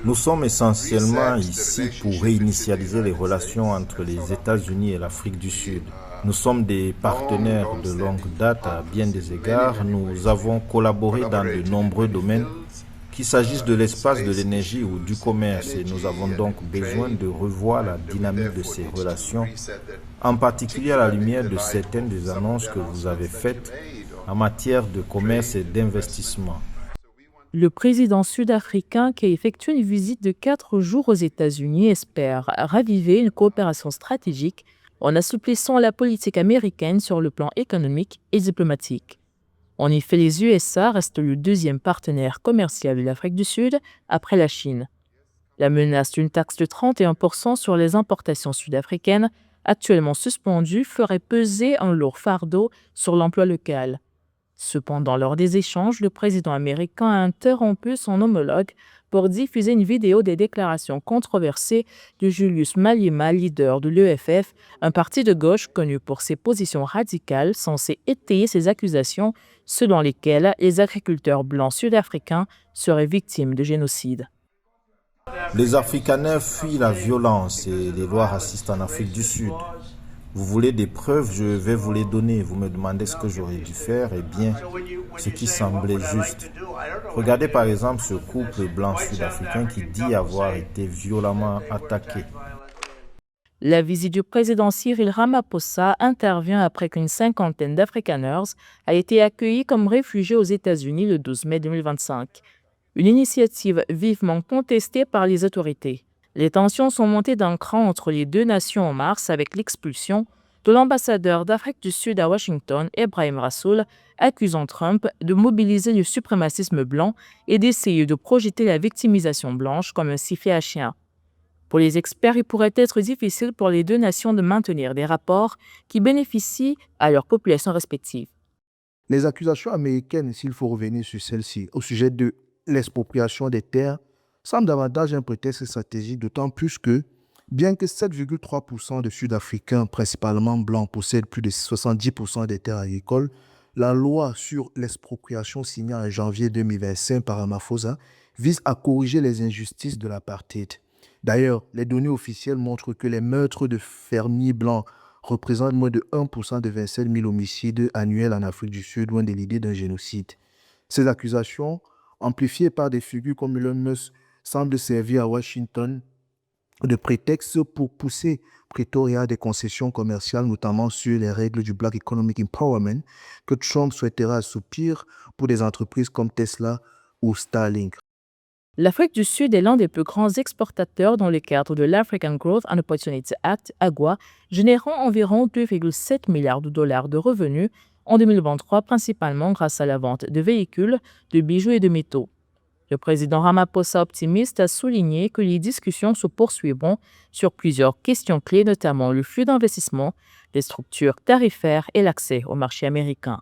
Nous sommes essentiellement ici pour réinitialiser les relations entre les États-Unis et l'Afrique du Sud. Nous sommes des partenaires de longue date à bien des égards. Nous avons collaboré dans de nombreux domaines, qu'il s'agisse de l'espace, de l'énergie ou du commerce. Et nous avons donc besoin de revoir la dynamique de ces relations, en particulier à la lumière de certaines des annonces que vous avez faites en matière de commerce et d'investissement. Le président sud-africain qui a effectué une visite de 4 jours aux États-Unis espère raviver une coopération stratégique en assouplissant la politique américaine sur le plan économique et diplomatique. En effet, les USA restent le deuxième partenaire commercial de l'Afrique du Sud après la Chine. La menace d'une taxe de 31% sur les importations sud-africaines, actuellement suspendue, ferait peser un lourd fardeau sur l'emploi local. Cependant, lors des échanges, le président américain a interrompu son homologue pour diffuser une vidéo des déclarations controversées de Julius Malema, leader de l'EFF, un parti de gauche connu pour ses positions radicales censé étayer ses accusations selon lesquelles les agriculteurs blancs sud-africains seraient victimes de génocide. Les Afrikaners fuient la violence et les lois racistes en Afrique du Sud. Vous voulez des preuves, je vais vous les donner. Vous me demandez ce que j'aurais dû faire, eh bien, ce qui semblait juste. Regardez par exemple ce couple blanc sud-africain qui dit avoir été violemment attaqué. La visite du président Cyril Ramaphosa intervient après qu'une cinquantaine d'Afrikaners a été accueillie comme réfugiés aux États-Unis le 12 mai 2025. Une initiative vivement contestée par les autorités. Les tensions sont montées d'un cran entre les deux nations en mars avec l'expulsion de l'ambassadeur d'Afrique du Sud à Washington, Ebrahim Rassoul, accusant Trump de mobiliser le suprémacisme blanc et d'essayer de projeter la victimisation blanche comme un sifflet à chien. Pour les experts, il pourrait être difficile pour les deux nations de maintenir des rapports qui bénéficient à leurs populations respectives. Les accusations américaines, s'il faut revenir sur celles-ci, au sujet de l'expropriation des terres, semble davantage un prétexte stratégique, d'autant plus que, bien que 7,3% de Sud-Africains, principalement blancs, possèdent plus de 70% des terres agricoles, la loi sur l'expropriation signée en janvier 2025 par Ramaphosa vise à corriger les injustices de l'apartheid. D'ailleurs, les données officielles montrent que les meurtres de fermiers blancs représentent moins de 1% de 27 000 homicides annuels en Afrique du Sud, loin de l'idée d'un génocide. Ces accusations, amplifiées par des figures comme Elon Musk, semble servir à Washington de prétexte pour pousser Pretoria à des concessions commerciales, notamment sur les règles du Black Economic Empowerment, que Trump souhaitera assouplir pour des entreprises comme Tesla ou Starlink. L'Afrique du Sud est l'un des plus grands exportateurs dans le cadre de l'African Growth and Opportunity Act, AGWA, générant environ 2,7 milliards de dollars de revenus en 2023, principalement grâce à la vente de véhicules, de bijoux et de métaux. Le président Ramaphosa, optimiste, a souligné que les discussions se poursuivront sur plusieurs questions clés, notamment le flux d'investissement, les structures tarifaires et l'accès au marché américain.